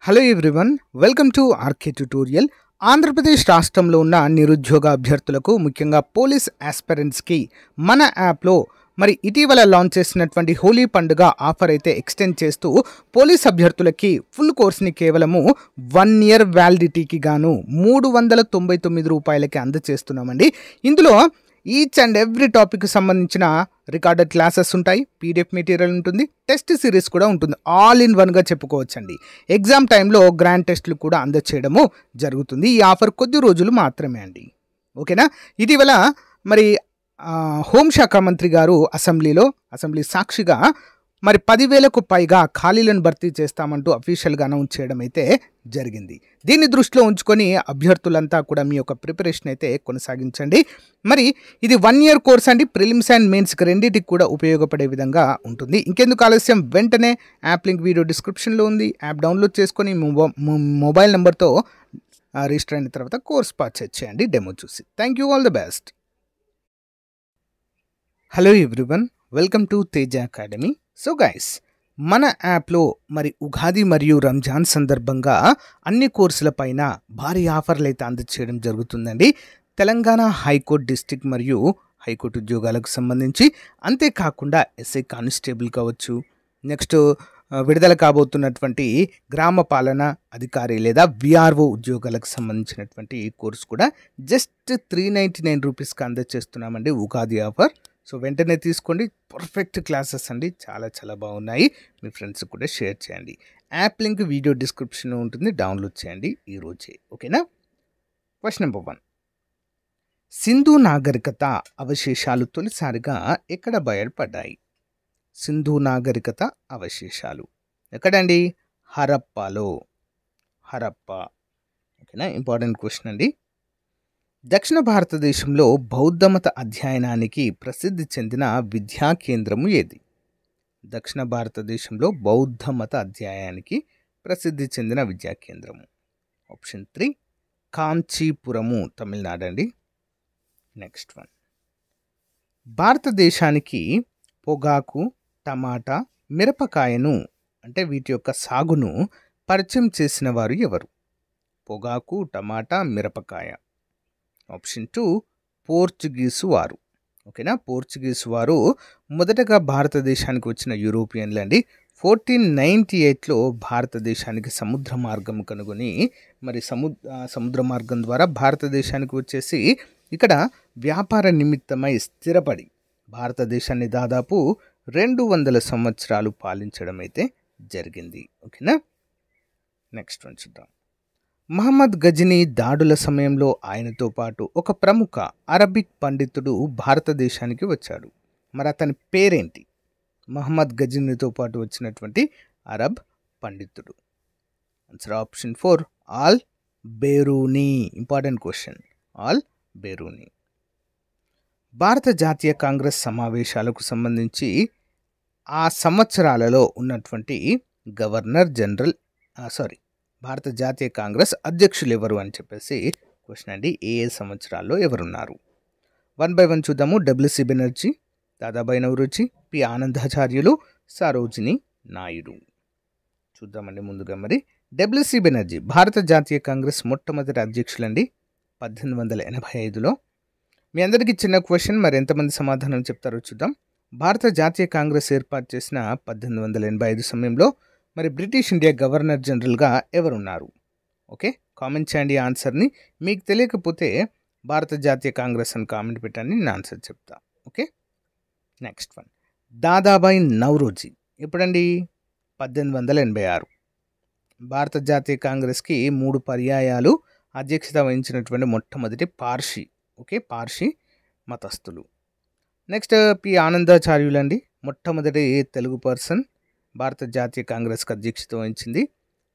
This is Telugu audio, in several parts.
Hello everyone, welcome to RK tutorial. Andhra Pradesh రాష్ట్రంలో ఉన్న నిరుద్యోగ అభ్యర్థులకు, ముఖ్యంగా పోలీస్ ఆస్పిరెంట్స్కి మన యాప్లో మరి ఇటీవల లాంచ్ చేసినటువంటి హోలీ పండుగ ఆఫర్ అయితే ఎక్స్టెండ్ చేస్తూ పోలీస్ అభ్యర్థులకి ఫుల్ కోర్స్ని కేవలము 1 ఇయర్ వ్యాలిడిటీకి గాను ₹399 అందజేస్తున్నామండి. ఇందులో ఈచ్ అండ్ ఎవ్రీ టాపిక్కి సంబంధించిన రికార్డెడ్ క్లాసెస్ ఉంటాయి, పీడిఎఫ్ మెటీరియల్ ఉంటుంది, టెస్ట్ సిరీస్ కూడా ఉంటుంది. ఆల్ ఇన్ వన్గా చెప్పుకోవచ్చండి. ఎగ్జామ్ టైంలో గ్రాండ్ టెస్టులు కూడా అందచేయడము జరుగుతుంది. ఈ ఆఫర్ కొద్ది రోజులు మాత్రమే అండి. ఓకేనా. ఇటీవల మరి హోంశాఖ మంత్రి గారు అసెంబ్లీ సాక్షిగా మరి 10,000కు పైగా ఖాళీలను భర్తీ చేస్తామంటూ అఫీషియల్గా అనౌన్స్ చేయడం అయితే జరిగింది. దీన్ని దృష్టిలో ఉంచుకొని అభ్యర్థులంతా కూడా మీ యొక్క ప్రిపరేషన్ అయితే కొనసాగించండి. మరి ఇది 1 ఇయర్ కోర్స్ అండి. ప్రిలిమ్స్ అండ్ మెయిన్స్కి రెండింటికి కూడా ఉపయోగపడే విధంగా ఉంటుంది. ఇంకెందుకు ఆలస్యం, వెంటనే యాప్ లింక్ వీడియో డిస్క్రిప్షన్లో ఉంది. యాప్ డౌన్లోడ్ చేసుకొని మొబైల్ నెంబర్తో రిజిస్టర్ అయిన తర్వాత కోర్స్ పర్చేజ్ చేయండి డెమో చూసి. Thank you, all the best. Hello everyone, welcome to Teja academy. So guys, మన యాప్లో మరి ఉగాది మరియు రంజాన్ సందర్భంగా అన్ని కోర్సుల పైన భారీ ఆఫర్లు అయితే అందజేయడం జరుగుతుందండి. తెలంగాణ హైకోర్టు డిస్ట్రిక్ట్ మరియు హైకోర్టు ఉద్యోగాలకు సంబంధించి, అంతేకాకుండా ఎస్ఐ కానిస్టేబుల్ కావచ్చు, నెక్స్ట్ విడుదల కాబోతున్నటువంటి గ్రామ పాలన అధికారి లేదా విఆర్ఓ ఉద్యోగాలకు సంబంధించినటువంటి కోర్సు కూడా జస్ట్ ₹399కి అందజేస్తున్నామండి ఉగాది ఆఫర్. సో వెంటనే తీసుకోండి. పర్ఫెక్ట్ క్లాసెస్ అండి, చాలా బాగున్నాయి. మీ ఫ్రెండ్స్ కూడా షేర్ చేయండి. యాప్ లింక్ వీడియో డిస్క్రిప్షన్లో ఉంటుంది, డౌన్లోడ్ చేయండి ఈరోజే. ఓకేనా. క్వశ్చన్ నెంబర్ 1, సింధు నాగరికత అవశేషాలు తొలిసారిగా ఎక్కడ బయటపడ్డాయి? సింధు నాగరికత అవశేషాలు ఎక్కడండి? హరప్పాలో. హరప్పా. ఓకేనా, ఇంపార్టెంట్ క్వశ్చన్ అండి. దక్షిణ భారతదేశంలో బౌద్ధమత అధ్యయనానికి ప్రసిద్ధి చెందిన విద్యా కేంద్రము ఏది? దక్షిణ భారతదేశంలో బౌద్ధమత అధ్యయనానికి ప్రసిద్ధి చెందిన విద్యా కేంద్రము. ఆప్షన్ 3 కాంచీపురము, తమిళనాడు అండి. నెక్స్ట్ 1, భారతదేశానికి పొగాకు, టమాటా, మిరపకాయను అంటే వీటి యొక్క సాగును పరిచయం చేసిన వారు ఎవరు? పొగాకు, టమాటా, మిరపకాయ. ఆప్షన్ 2 పోర్చుగీసు వారు. ఓకేనా. పోర్చుగీసు వారు మొదటగా భారతదేశానికి వచ్చిన యూరోపియన్లు అండి. 1498లో భారతదేశానికి సముద్ర మార్గం కనుగొని మరి సముద్ర మార్గం ద్వారా భారతదేశానికి వచ్చేసి ఇక్కడ వ్యాపార నిమిత్తమై స్థిరపడి భారతదేశాన్ని దాదాపు 200 సంవత్సరాలు పాలించడం అయితే జరిగింది. ఓకేనా. నెక్స్ట్ 1 చూద్దాం. మహమ్మద్ గజనీ దాడుల సమయంలో ఆయనతో పాటు ఒక ప్రముఖ అరబిక్ పండితుడు భారతదేశానికి వచ్చాడు. మరి అతని పేరేంటి? మహమ్మద్ గజనీతో పాటు వచ్చినటువంటి అరబ్ పండితుడు. Answer option 4 Al Biruni. Important question, Al Biruni. భారత జాతీయ కాంగ్రెస్ సమావేశాలకు సంబంధించి ఆ సంవత్సరాలలో ఉన్నటువంటి గవర్నర్ జనరల్ భారత జాతీయ కాంగ్రెస్ అధ్యక్షులు ఎవరు అని చెప్పేసి క్వశ్చన్ అండి. ఏ సంవత్సరాల్లో ఎవరున్నారు? 1 by 1 చూద్దాము. WC Banerjee, Dadabhai Naoroji, P Anandacharyulu, Sarojini Naidu. చూద్దామండి ముందుగా. మరి డబ్ల్యూసి బెనర్జీ భారత జాతీయ కాంగ్రెస్ మొట్టమొదటి అధ్యక్షులండి 1885లో. మీ అందరికీ చిన్న క్వశ్చన్, మరి ఎంతమంది సమాధానం చెప్తారో చూద్దాం. భారత జాతీయ కాంగ్రెస్ ఏర్పాటు చేసిన 1885 సమయంలో మరి బ్రిటిష్ ఇండియా గవర్నర్ జనరల్గా ఎవరున్నారు? ఓకే, కామెంట్ చేయండి ఆన్సర్ని. మీకు తెలియకపోతే భారత జాతీయ కాంగ్రెస్ అని కామెంట్ పెట్టండి, నేను ఆన్సర్ చెప్తా. ఓకే. నెక్స్ట్ 1, దాదాబాయి నౌరోజీ ఎప్పుడండి? 1886. భారత జాతీయ కాంగ్రెస్కి 3 పర్యాయాలు అధ్యక్షత వహించినటువంటి మొట్టమొదటి పార్షి. ఓకే, పార్షి మతస్థులు. నెక్స్ట్ పి ఆనందాచార్యులు అండి, మొట్టమొదటి తెలుగు పర్సన్ భారత జాతీయ కాంగ్రెస్కి అధ్యక్షత వహించింది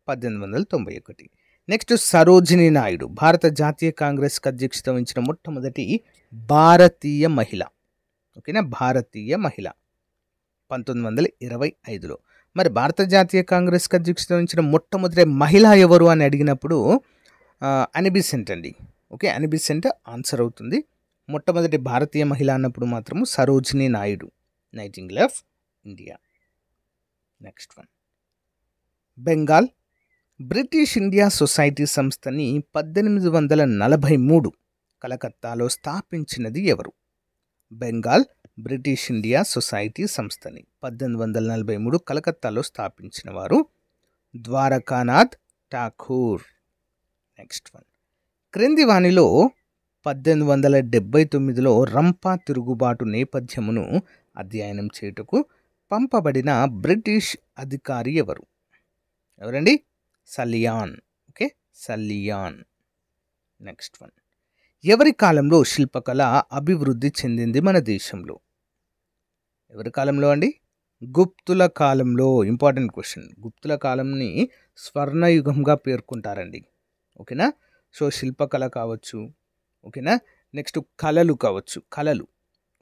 1891. నెక్స్ట్ సరోజిని నాయుడు భారత జాతీయ కాంగ్రెస్కి అధ్యక్షత వహించిన మొట్టమొదటి భారతీయ మహిళ. ఓకేనా, భారతీయ మహిళ 1925లో. మరి భారత జాతీయ కాంగ్రెస్కి అధ్యక్షత వహించిన మొట్టమొదటి మహిళ ఎవరు అని అడిగినప్పుడు అనిబిసెంట్ అండి. ఓకే, అనిబిసెంట్ ఆన్సర్ అవుతుంది. మొట్టమొదటి భారతీయ మహిళ అన్నప్పుడు మాత్రము Sarojini Naidu, nightingale of India. Next 1, Bengal, British India society సంస్థని 1843 కలకత్తాలో స్థాపించినది ఎవరు? బెంగాల్ బ్రిటిష్ ఇండియా సొసైటీ సంస్థని 1843 కలకత్తాలో స్థాపించిన వారు ద్వారకానాథ్ ఠాకూర్. Next one. క్రింది వానిలో 1879లో రంపా తిరుగుబాటు నేపథ్యమును అధ్యయనం చేయుటకు పంపబడిన బ్రిటిష్ అధికారి ఎవరు? ఎవరండి? Salian. Okay, Salian. Next one. ఎవరి కాలంలో శిల్పకళ అభివృద్ధి చెందింది మన దేశంలో? ఎవరి కాలంలో అండి? గుప్తుల కాలంలో. Important question. గుప్తుల కాలంని స్వర్ణయుగంగా పేర్కొంటారండి. ఓకేనా? సో శిల్పకళ కావచ్చు, ఓకేనా, నెక్స్ట్ కళలు కావచ్చు, కళలు,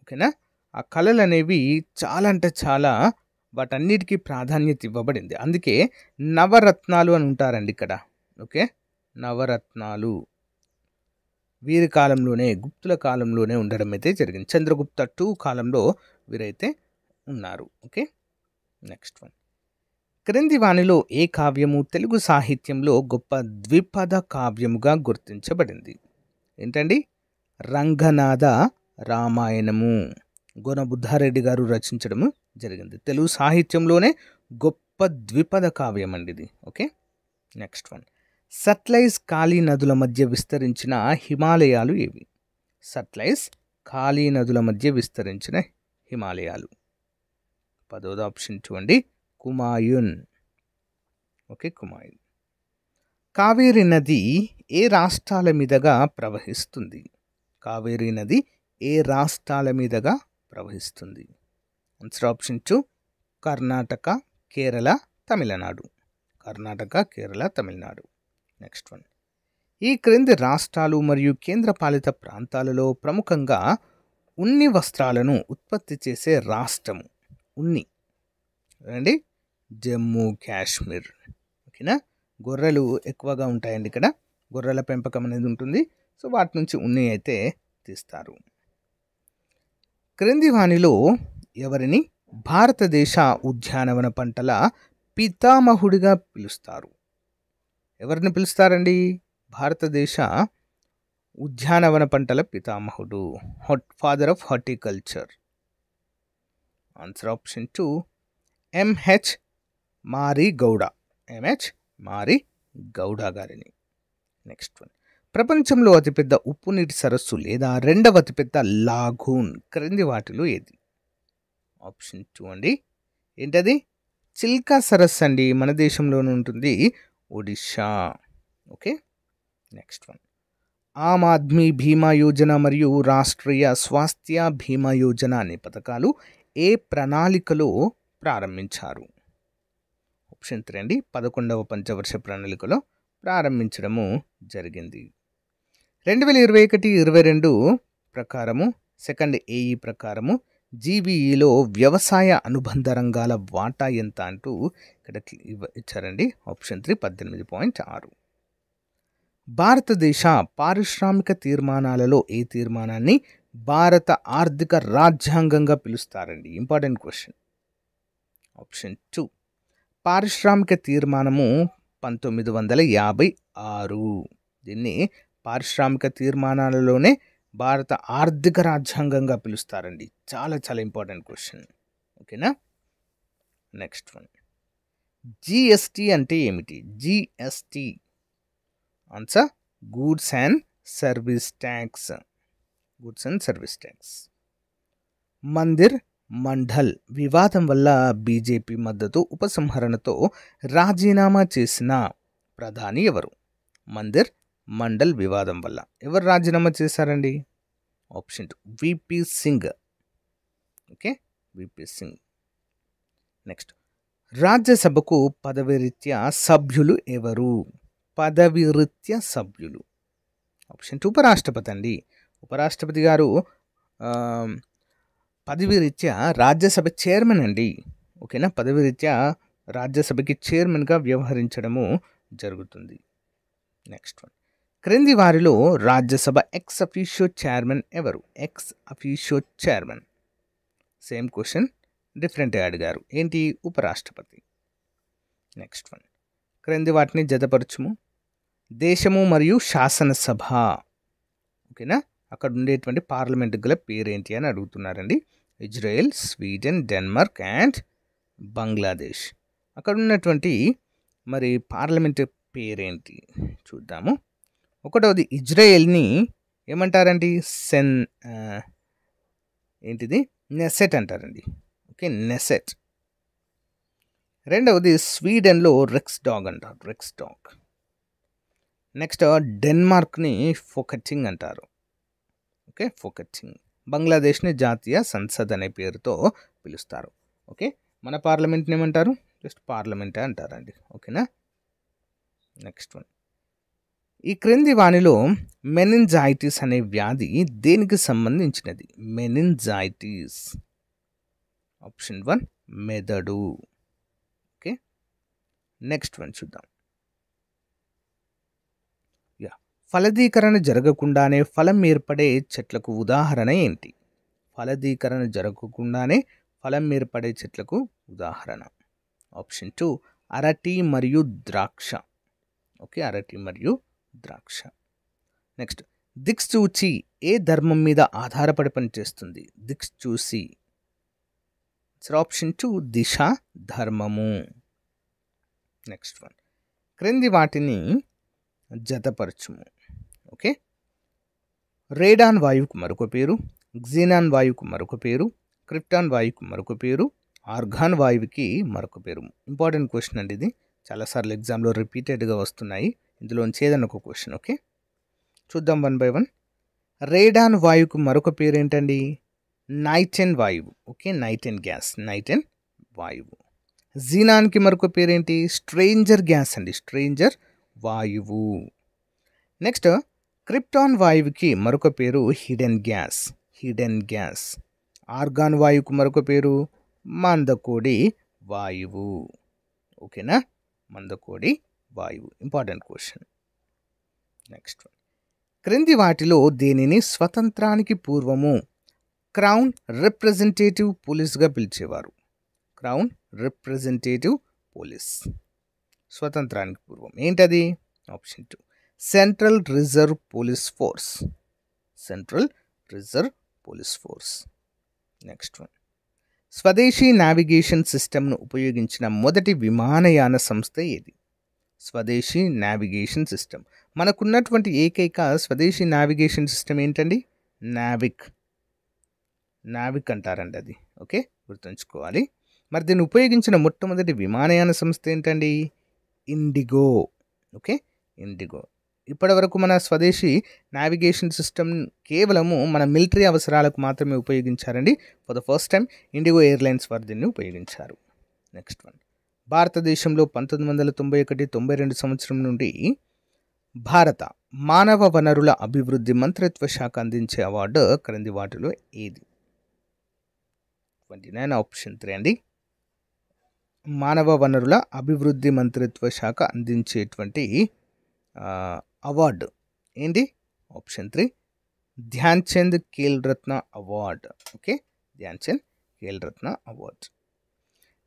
ఓకేనా, ఆ కళలు అనేవి చాలా అంటే చాలా వాటన్నిటికీ ప్రాధాన్యత ఇవ్వబడింది. అందుకే నవరత్నాలు అని ఉంటారండి ఇక్కడ. ఓకే, నవరత్నాలు వీరి కాలంలోనే, గుప్తుల కాలంలోనే ఉండడం అయితే జరిగింది. చంద్రగుప్త 2 కాలంలో వీరైతే ఉన్నారు. Okay, next one. క్రింది వానిలో ఏ కావ్యము తెలుగు సాహిత్యంలో గొప్ప ద్విపద కావ్యముగా గుర్తించబడింది? ఏంటండి? రంగనాథ రామాయణము. గోనబుద్ధారెడ్డి గారు రచించడము జరిగింది. తెలుగు సాహిత్యంలోనే గొప్ప ద్విపద కావ్యం అండి ఇది. Okay, next one. Sutlej Kali నదుల మధ్య విస్తరించిన హిమాలయాలు ఏవి? సట్లైజ్ కాళీ నదుల మధ్య విస్తరించిన హిమాలయాలు. 10వ ఆప్షన్ చూడండి, కుమాయున్. ఓకే, కుమాయున్. కావేరీ నది ఏ రాష్ట్రాల మీదుగా ప్రవహిస్తుంది? కావేరీ నది ఏ రాష్ట్రాల మీదుగా ప్రవహిస్తుంది? Answer option 2, Karnataka, Kerala, Tamil Nadu. Karnataka, Kerala, Tamil Nadu. Next one. ఈ క్రింది రాష్ట్రాలు మరియు కేంద్రపాలిత ప్రాంతాలలో ప్రముఖంగా ఉన్ని వస్త్రాలను ఉత్పత్తి చేసే రాష్ట్రము. ఉన్ని అండి, జమ్మూ కాశ్మీర్. ఓకేనా? గొర్రెలు ఎక్కువగా ఉంటాయండి ఇక్కడ. గొర్రెల పెంపకం అనేది ఉంటుంది. సో వాటి నుంచి ఉన్ని అయితే తీస్తారు. క్రింది వానిలో ఎవరిని భారతదేశ ఉద్యానవన పంటల పితామహుడిగా పిలుస్తారు? ఎవరిని పిలుస్తారండి? భారతదేశ ఉద్యానవన పంటల పితామహుడు, father of horticulture. Answer option 2, MH Mari Gowda. MH Mari Gowda గారిని. Next one. ప్రపంచంలో అతిపెద్ద ఉప్పు నీటి సరస్సు లేదా రెండవ అతిపెద్ద లాగూన్ క్రింది వాటిలో ఏది? ఆప్షన్ 2 అండి, ఏంటది? చిల్కా సరస్సు అండి, మన దేశంలోనే ఉంటుంది, Odisha. Okay, next one. Aam Aadmi Bima Yojana మరియు రాష్ట్రీయ స్వాస్థ్య బీమా యోజన అనే పథకాలు ఏ ప్రణాళికలో ప్రారంభించారు? ఆప్షన్ 3 అండి, 11వ పంచవర్ష ప్రణాళికలో ప్రారంభించడము జరిగింది. 2021-22 ప్రకారము, సెకండ్ ఏఈ ప్రకారము జీవీఈలో వ్యవసాయ అనుబంధ రంగాల వాటా ఎంత అంటూ ఇక్కడ ఇచ్చారండి. ఆప్షన్ 3, 18.6. భారతదేశ పారిశ్రామిక తీర్మానాలలో ఏ తీర్మానాన్ని భారత ఆర్థిక రాజ్యాంగంగా పిలుస్తారండి? Important question. ఆప్షన్ 2, పారిశ్రామిక తీర్మానము 1956. దీన్ని పారిశ్రామిక తీర్మానాలలోనే భారత ఆర్థిక రాజ్యాంగంగా పిలుస్తారండి. చాలా చాలా ఇంపార్టెంట్ క్వశ్చన్. ఓకేనా? Next one. జిఎస్టి అంటే ఏమిటి? GST answer goods and service tax. Goods and service tax. Mandir mandal వివాదం వల్ల బీజేపీ మద్దతు ఉపసంహరణతో రాజీనామా చేసిన ప్రధాని ఎవరు? మందిర్ మండల్ వివాదం వల్ల ఎవరు రాజీనామా చేశారండి? Option 2, VP Singh. Okay, VP Singh. Next. రాజ్యసభకు పదవిరీత్యా సభ్యులు ఎవరు? పదవిరీత్యా సభ్యులు. ఆప్షన్ 2, ఉపరాష్ట్రపతి అండి. ఉపరాష్ట్రపతి గారు పదవిరీత్యా రాజ్యసభ చైర్మన్ అండి. ఓకేనా? పదవిరీత్యా రాజ్యసభకి చైర్మన్గా వ్యవహరించడము జరుగుతుంది. Next one. క్రింది వారిలో రాజ్యసభ ఎక్స్ అఫీషియో చైర్మన్ ఎవరు? Ex officio chairman. Same question డిఫరెంట్గా అడిగారు. ఏంటి? ఉపరాష్ట్రపతి. Next one. క్రింది వాటిని జతపరచుము. దేశము మరియు శాసనసభ. ఓకేనా, అక్కడ ఉండేటువంటి పార్లమెంట్ గల పేరేంటి అని అడుగుతున్నారండి. Israel, Sweden, Denmark and Bangladesh. అక్కడ ఉన్నటువంటి మరి పార్లమెంట్ పేరేంటి చూద్దాము. ఒకటవది ఇజ్రాయెల్ని ఏమంటారండి? ఏంటిది? నెసెట్ అంటారండి. Okay, Knesset. రెండవది స్వీడన్లో రెక్స్డాగ్ అంటారు, రెక్స్డాగ్. నెక్స్ట్ డెన్మార్క్ని ఫోకటింగ్ అంటారు. ఓకే, ఫోకటింగ్. బంగ్లాదేశ్ని జాతీయ సంసద్ అనే పేరుతో పిలుస్తారు. ఓకే, మన పార్లమెంట్ని ఏమంటారు? జస్ట్ పార్లమెంటే అంటారండి. ఓకేనా. నెక్స్ట్ వన్, ఈ క్రింది వానిలో మెనింజైటిస్ అనే వ్యాధి దేనికి సంబంధించినది? మెనింజైటిస్. ఆప్షన్ 1 మెదడు. ఓకే, నెక్స్ట్ వన్ చూద్దాం. ఫలదీకరణ జరగకుండానే ఫలం ఏర్పడే చెట్లకు ఉదాహరణ ఏంటి? ఫలదీకరణ జరగకుండానే ఫలం ఏర్పడే చెట్లకు ఉదాహరణ. ఆప్షన్ 2 అరటి మరియు ద్రాక్ష. ఓకే, అరటి మరియు ద్రాక్ష. నెక్స్ట్, దిక్సూచి ఏ ధర్మం మీద ఆధారపడి పనిచేస్తుంది? దిక్సూచి. ఆప్షన్ 2 దిశ ధర్మము. నెక్స్ట్ వన్, క్రింది వాటిని జతపరచుము. ఓకే, రేడాన్ వాయువుకు మరొక పేరు, క్సినాన్ వాయువుకు మరొక పేరు, క్రిప్టాన్ వాయువుకు మరొక పేరు, ఆర్గాన్ వాయువుకి మరొక పేరు. ఇంపార్టెంట్ క్వశ్చన్ అండి ఇది, చాలాసార్లు ఎగ్జామ్లో రిపీటెడ్గా వస్తున్నాయి. ఇందులోంచి ఏదైనా ఒక క్వశ్చన్. ఓకే, చూద్దాం వన్ బై వన్. రేడాన్ వాయువుకు మరొక పేరు ఏంటండి? నైట్రన్ వాయువు. ఓకే, నైట్రన్ గ్యాస్, నైట్రన్ వాయువు. జీనాన్కి మరొక పేరేంటి? స్ట్రేంజర్ గ్యాస్ అండి, స్ట్రేంజర్ వాయువు. నెక్స్ట్, క్రిప్టాన్ వాయువుకి మరొక పేరు hidden gas, hidden gas. Argon వాయువుకు మరొక పేరు మందకోడి వాయువు. ఓకేనా, మందకోడి వాయువు. Important question. నెక్స్ట్ వన్, క్రింది వాటిలో దేనిని స్వతంత్రానికి పూర్వము క్రౌన్ రిప్రజెంటేటివ్ పోలీస్గా పిలిచేవారు? Crown representative police. స్వతంత్రానికి పూర్వం ఏంటది? Option 2 central reserve police force, central reserve police force. Next one, స్వదేశీ నావిగేషన్ సిస్టమ్ను ఉపయోగించిన మొదటి విమానయాన సంస్థ ఏది? స్వదేశీ నావిగేషన్ సిస్టమ్. మనకున్నటువంటి ఏకైక స్వదేశీ నావిగేషన్ సిస్టమ్ ఏంటండి? నావిక్, నావిక్ అంటారండి అది. ఓకే, గుర్తుంచుకోవాలి. మరి దీన్ని ఉపయోగించిన మొట్టమొదటి విమానయాన సంస్థ ఏంటండి? ఇండిగో. Okay, IndiGo. ఇప్పటి వరకు మన స్వదేశీ నావిగేషన్ సిస్టమ్ కేవలము మన మిలిటరీ అవసరాలకు మాత్రమే ఉపయోగించారండి. For the first time IndiGo airlines వారు దీన్ని ఉపయోగించారు. నెక్స్ట్ వన్, భారతదేశంలో 1991-92 సంవత్సరం నుండి భారత మానవ వనరుల అభివృద్ధి మంత్రిత్వ శాఖ అందించే అవార్డు క్రింది వాటిలో ఏది? 29 ఆప్షన్ 3 అండి. మానవ వనరుల అభివృద్ధి మంత్రిత్వ శాఖ అందించేటువంటి అవార్డు ఏంటి? Option 3 Dhyan Chand Khel Ratna award. Okay, Dhyan Chand Khel Ratna award.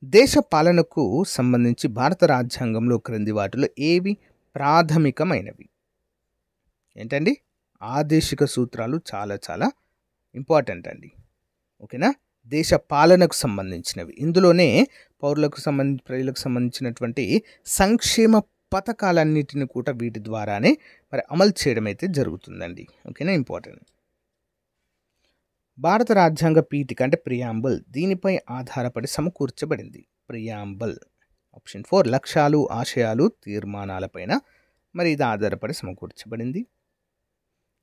దేశ పాలనకు సంబంధించి భారత రాజ్యాంగంలో క్రింది వాటిలో ఏవి ప్రాథమికమైనవి? ఏంటండి? ఆదేశిక సూత్రాలు చాలా చాలా ఇంపార్టెంట్ అండి. ఓకేనా, దేశ పాలనకు సంబంధించినవి. ఇందులోనే ప్రజలకు సంబంధించినటువంటి సంక్షేమ పథకాలన్నిటిని కూడా వీటి ద్వారానే మరి అమలు చేయడం అయితే జరుగుతుందండి. ఓకేనా, ఇంపార్టెంట్. భారత రాజ్యాంగ పీఠిక అంటే ప్రియాంబుల్ దీనిపై ఆధారపడి సమకూర్చబడింది. ప్రియాంబుల్. ఆప్షన్ 4 లక్ష్యాలు, ఆశయాలు, తీర్మానాలపైన మరి ఇది ఆధారపడి సమకూర్చబడింది.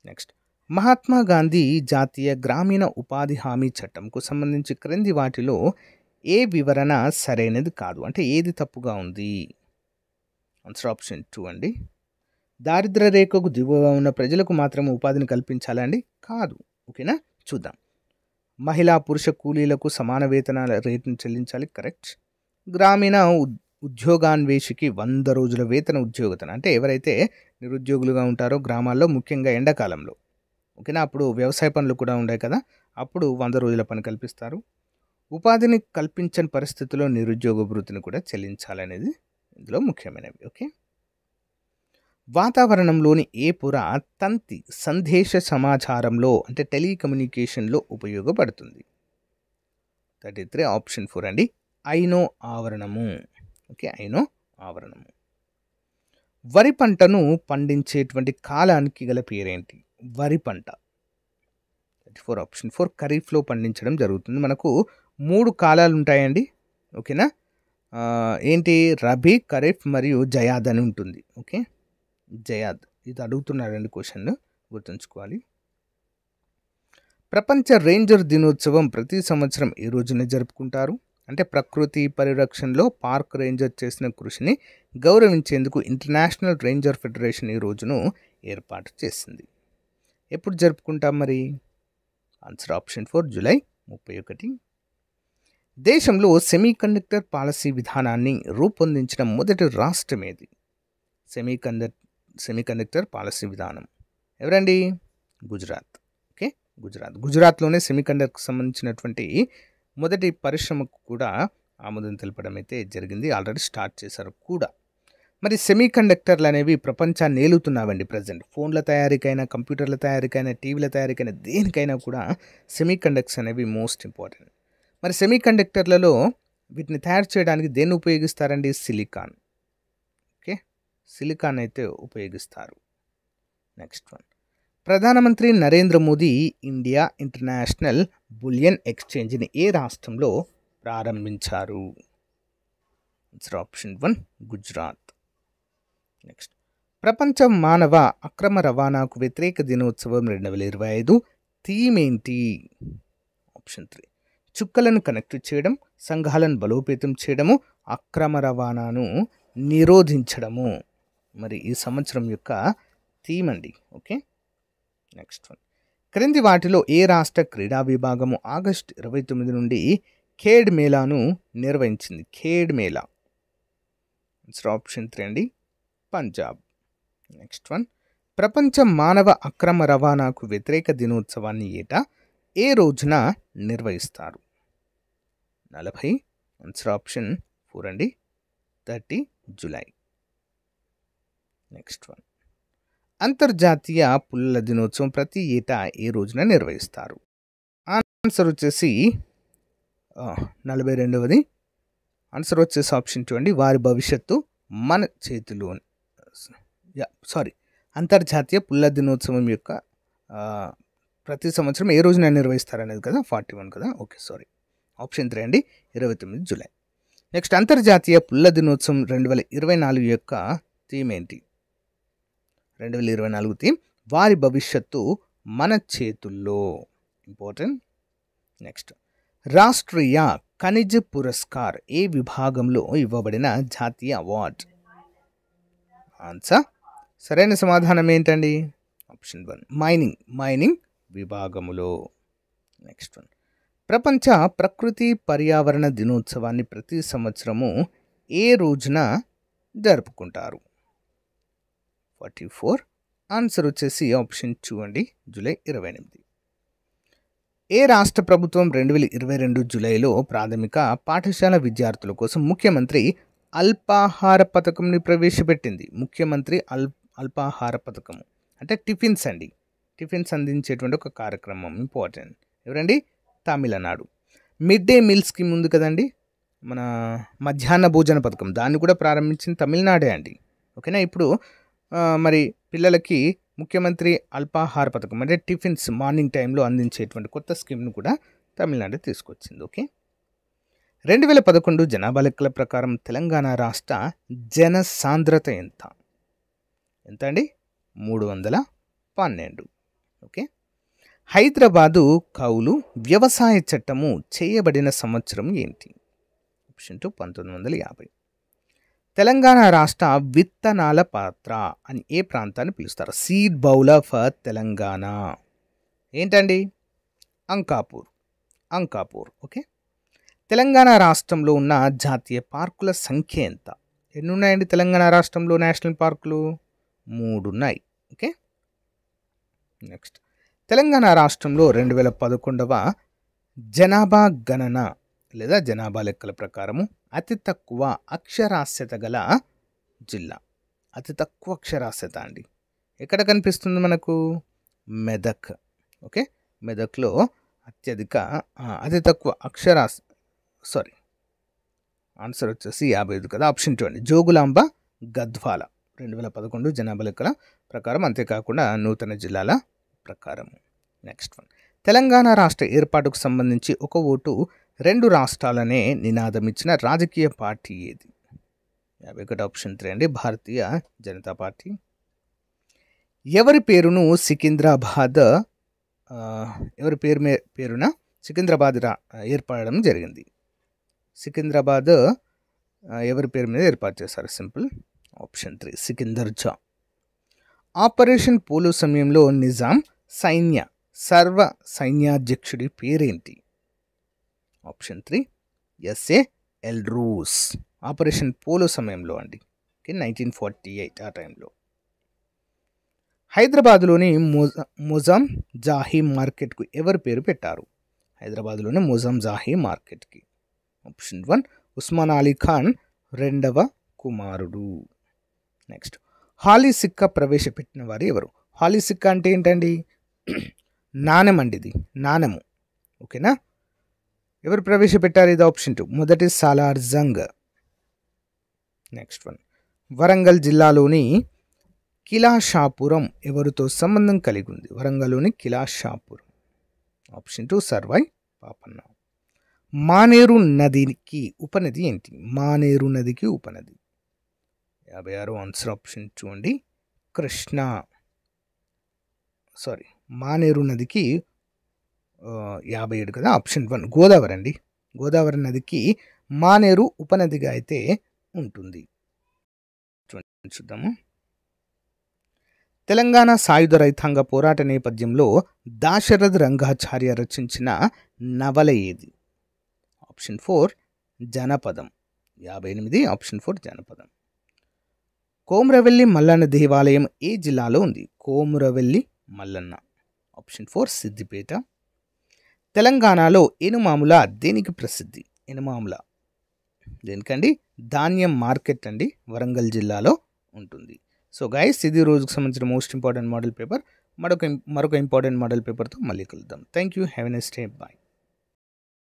నెక్స్ట్, మహాత్మా గాంధీ జాతీయ గ్రామీణ ఉపాధి హామీ చట్టంకు సంబంధించి క్రింది వాటిలో ఏ వివరణ సరైనది కాదు? అంటే ఏది తప్పుగా ఉంది? ఆన్సర్ ఆప్షన్ 2 అండి. దారిద్ర్య రేఖకు దిగువగా ఉన్న ప్రజలకు మాత్రమే ఉపాధిని కల్పించాలండి? కాదు. ఓకేనా, చూద్దాం. మహిళా పురుష కూలీలకు సమాన వేతనాల రేటును చెల్లించాలి. కరెక్ట్. గ్రామీణ ఉద్యోగాన్వేషికి 100 రోజుల వేతన ఉద్యోగతన. అంటే ఎవరైతే నిరుద్యోగులుగా ఉంటారో గ్రామాల్లో, ముఖ్యంగా ఎండాకాలంలో, ఓకేనా, అప్పుడు వ్యవసాయ పనులు కూడా ఉన్నాయి కదా, అప్పుడు 100 రోజుల పని కల్పిస్తారు. ఉపాధిని కల్పించని పరిస్థితుల్లో నిరుద్యోగ భృతిని కూడా చెల్లించాలనేది ఇందులో ముఖ్యమైనవి. ఓకే. వాతావరణంలోని ఏ పొర తంతి సందేశ సమాచారంలో అంటే టెలికమ్యూనికేషన్లో ఉపయోగపడుతుంది? 33 ఆప్షన్ 4 అండి, ఐనో ఆవరణము. ఓకే, ఐనో ఆవరణము. వరి పంటను పండించేటువంటి కాలానికి గల పేరేంటి? వరి పంట 34 ఆప్షన్ 4 ఖరీఫ్లో పండించడం జరుగుతుంది. మనకు 3 కాలాలు ఉంటాయండి. ఓకేనా? ఏంటి? రబీ, ఖరీఫ్ మరియు జయాద్ అని ఉంటుంది. ఓకే, జయాద్ ఇది అడుగుతున్నారండి క్వశ్చన్, గుర్తుంచుకోవాలి. ప్రపంచ రేంజర్ దినోత్సవం ప్రతి సంవత్సరం ఏ రోజున జరుపుకుంటారు? అంటే ప్రకృతి పరిరక్షణలో పార్క్ రేంజర్ చేసిన కృషిని గౌరవించేందుకు ఇంటర్నేషనల్ రేంజర్ ఫెడరేషన్ ఈ రోజును ఏర్పాటు చేసింది. ఎప్పుడు జరుపుకుంటాం మరి? Answer option 4 July 31. దేశంలో సెమీకండక్టర్ పాలసీ విధానాన్ని రూపొందించిన మొదటి రాష్ట్రం ఏది? సెమీకండక్టర్ పాలసీ విధానం ఎవరండి? గుజరాత్. ఓకే, గుజరాత్లోనే సెమీకండక్టర్కి సంబంధించినటువంటి మొదటి పరిశ్రమకు కూడా ఆమోదం తెలపడం అయితే జరిగింది. ఆల్రెడీ స్టార్ట్ చేశారు కూడా. మరి సెమీకండక్టర్లు అనేవి ప్రపంచాన్ని ఏలుతున్నావండి ప్రజెంట్. ఫోన్ల తయారీకైనా, కంప్యూటర్ల తయారీకైనా, టీవీల తయారీకైనా, దేనికైనా కూడా సెమీకండక్టర్స్ అనేవి మోస్ట్ ఇంపార్టెంట్. మరి సెమీకండక్టర్లలో వీటిని తయారు చేయడానికి దేన్ని ఉపయోగిస్తారండి? సిలికాన్. ఓకే, సిలికాన్ అయితే ఉపయోగిస్తారు. నెక్స్ట్ వన్, ప్రధానమంత్రి Narendra Modi India international bullion ఎక్స్చేంజ్ని ఏ రాష్ట్రంలో ప్రారంభించారు? Answer option 1 Gujarat. నెక్స్ట్, ప్రపంచ మానవ అక్రమ రవాణాకు వ్యతిరేక దినోత్సవం 2025 థీమ్ ఏంటి? ఆప్షన్ 3 చుక్కలను కనెక్ట్ చేయడం, సంఘాలను బలోపేతం చేయడము, అక్రమ రవాణాను నిరోధించడము. మరి ఈ సంవత్సరం యొక్క థీమ్ అండి. ఓకే, నెక్స్ట్ వన్, క్రింది వాటిలో ఏ రాష్ట్ర క్రీడా విభాగము ఆగస్టు 29 నుండి ఖేడ్ మేళాను నిర్వహించింది? ఖేడ్ మేళా ఆన్సర్ ఆప్షన్ 3 అండి, పంజాబ్. నెక్స్ట్ వన్, ప్రపంచ మానవ అక్రమ రవాణాకు వ్యతిరేక దినోత్సవాన్ని ఏటా ఏ రోజున నిర్వహిస్తారు? 40 ఆన్సర్ ఆప్షన్ 4 అండి, 30 జూలై. నెక్స్ట్ వన్, అంతర్జాతీయ పుల్లల దినోత్సవం ప్రతి ఏటా ఏ రోజున నిర్వహిస్తారు? ఆన్సర్ వచ్చేసి 42వది. ఆన్సర్ వచ్చేసి ఆప్షన్ 2 అండి, వారి భవిష్యత్తు మన చేతిలో. అంతర్జాతీయ పుల్ల దినోత్సవం యొక్క ప్రతి సంవత్సరం ఏ రోజున నిర్వహిస్తారు అనేది కదా, 41 కదా. ఓకే, సారీ, ఆప్షన్ 3 అండి, 29 జూలై. నెక్స్ట్, అంతర్జాతీయ పుల్ల దినోత్సవం 2024 యొక్క థీమ్ ఏంటి? 2024 థీమ్ వారి భవిష్యత్తు మన చేతుల్లో. ఇంపార్టెంట్. నెక్స్ట్, రాష్ట్రీయ ఖనిజ్ పురస్కార్ ఏ విభాగంలో ఇవ్వబడిన జాతీయ అవార్డ్? ఆన్సర్ సరైన సమాధానం ఏంటండి? ఆప్షన్ 1 మైనింగ్ విభాగములో. నెక్స్ట్ వన్, ప్రపంచ ప్రకృతి పర్యావరణ దినోత్సవాన్ని ప్రతి సంవత్సరము ఏ రోజున జరుపుకుంటారు? 44 ఆన్సర్ వచ్చేసి ఆప్షన్ 2 అండి, జూలై 28. ఏ రాష్ట్ర ప్రభుత్వం 2022 జూలైలో ప్రాథమిక పాఠశాల విద్యార్థుల కోసం ముఖ్యమంత్రి అల్పాహార పథకంని ప్రవేశపెట్టింది? ముఖ్యమంత్రి అల్పాహార పథకము అంటే టిఫిన్స్ అండి, టిఫిన్స్ అందించేటువంటి ఒక కార్యక్రమం. ఇంపార్టెంట్. ఎవరండి? Tamil Nadu. Mid day meal scheme ఉంది కదండి, మన మధ్యాహ్న భోజన పథకం, దాన్ని కూడా ప్రారంభించింది తమిళనాడే అండి. ఓకేనా? ఇప్పుడు మరి పిల్లలకి ముఖ్యమంత్రి అల్పాహార పథకం అంటే టిఫిన్స్ మార్నింగ్ టైంలో అందించేటువంటి కొత్త స్కీమ్ను కూడా తమిళనాడు తీసుకొచ్చింది. ఓకే. 2011 జనాభా లెక్కల ప్రకారం తెలంగాణ రాష్ట్ర జనసాంద్రత ఎంత అండి? 312. ఓకే. హైదరాబాదు కౌలు వ్యవసాయ చట్టము చేయబడిన సంవత్సరం ఏంటి? ఆప్షన్ 2 1950. తెలంగాణ రాష్ట్ర విత్తనాల పాత్ర అని ఏ ప్రాంతాన్ని పిలుస్తారు? సీడ్ బౌల్ ఫర్ తెలంగాణ ఏంటండి? అంకాపూర్. ఓకే. తెలంగాణ రాష్ట్రంలో ఉన్న జాతీయ పార్కుల సంఖ్య ఎంత? ఎన్ని ఉన్నాయండి తెలంగాణ రాష్ట్రంలో నేషనల్ పార్కులు? 3 ఉన్నాయి. ఓకే. నెక్స్ట్, తెలంగాణ రాష్ట్రంలో 2011వ జనాభా గణన లేదా జనాభా లెక్కల ప్రకారము అతి తక్కువ అక్షరాస్యత గల జిల్లా. అతి తక్కువ అక్షరాస్యత అండి. ఎక్కడ కనిపిస్తుంది మనకు? మెదక్. ఓకే, మెదక్లో అతి తక్కువ ఆన్సర్ వచ్చేసి 55 కదా. ఆప్షన్ 2 అండి. జోగులాంబ గద్వాల 2011 జనాభా లెక్కల ప్రకారం, అంతేకాకుండా నూతన జిల్లాల ప్రకారం. Next one. తెలంగాణ రాష్ట్ర ఏర్పాటుకు సంబంధించి ఒక ఓటు 2 రాష్ట్రాలనే నినాదం ఇచ్చిన రాజకీయ పార్టీ ఏది? 51 ఆప్షన్ 3 అండి. భారతీయ జనతా పార్టీ. ఎవరి పేరున సికింద్రాబాద్ ఏర్పడడం జరిగింది? సికింద్రాబాద్ ఎవరి పేరు మీద ఏర్పాటు చేశారు? సింపుల్. ఆప్షన్ 3 సికిందర్ జా. ఆపరేషన్ పోలో సమయంలో నిజాం సర్వ సైన్యాధ్యక్షుడి పేరేంటి? Option 3 S A Edroos. Operation polo సమయంలో అండి, 1948 ఆ టైంలో. హైదరాబాద్లోని మొజాం జాహీ మార్కెట్కు ఎవరి పేరు పెట్టారు? హైదరాబాద్లోని మొజాం జాహీ మార్కెట్కి. ఆప్షన్ 1 ఉస్మాన్ అలీ ఖాన్ రెండవ కుమారుడు. నెక్స్ట్. హాలీ సిక్కా ప్రవేశపెట్టిన వారు ఎవరు? హాలీ సిక్కా అంటే ఏంటండి? నాణెం అండి, ఇది నాణెము. ఓకేనా? ఎవరు ప్రవేశపెట్టారు? ఇది ఆప్షన్ 2 మొదటి సాలార్ జంగ్. Next one. వరంగల్ జిల్లాలోని కిలాషాపురం ఎవరితో సంబంధం కలిగి ఉంది? వరంగల్లోని కిలాషాపురం. ఆప్షన్ 2 సర్వాయి పాపన్న. మానేరు నదికి ఉపనది ఏంటి? మానేరు నదికి ఉపనది. 56 ఆన్సర్ ఆప్షన్ 2 అండి. కృష్ణ. మానేరు నదికి 57 కదా. ఆప్షన్ 1 గోదావరి అండి. గోదావరి నదికి మానేరు ఉపనదిగా అయితే ఉంటుంది. చూద్దాము. తెలంగాణ సాయుధ రైతాంగ పోరాట నేపథ్యంలో దాశరథ్ రంగాచార్య రచించిన నవల ఏది? ఆప్షన్ 4 జనపదం. 58 ఆప్షన్ 4 జనపదం. కోమురవెల్లి మల్లన్న దేవాలయం ఏ జిల్లాలో ఉంది? కోమురవెల్లి మల్లన్న. ఆప్షన్ 4 సిద్దిపేట. తెలంగాణలో ఎనుమాముల దేనికి ప్రసిద్ధి? ఎనుమాముల దేనికండి? ధాన్యం మార్కెట్ అండి, వరంగల్ జిల్లాలో ఉంటుంది. సో గైస్, ఇది రోజుకు సంబంధించిన మోస్ట్ ఇంపార్టెంట్ మోడల్ పేపర్. మరొక ఇంపార్టెంట్ మోడల్ పేపర్తో మళ్ళీ కలుద్దాం. Thank you. Have a nice day. Bye.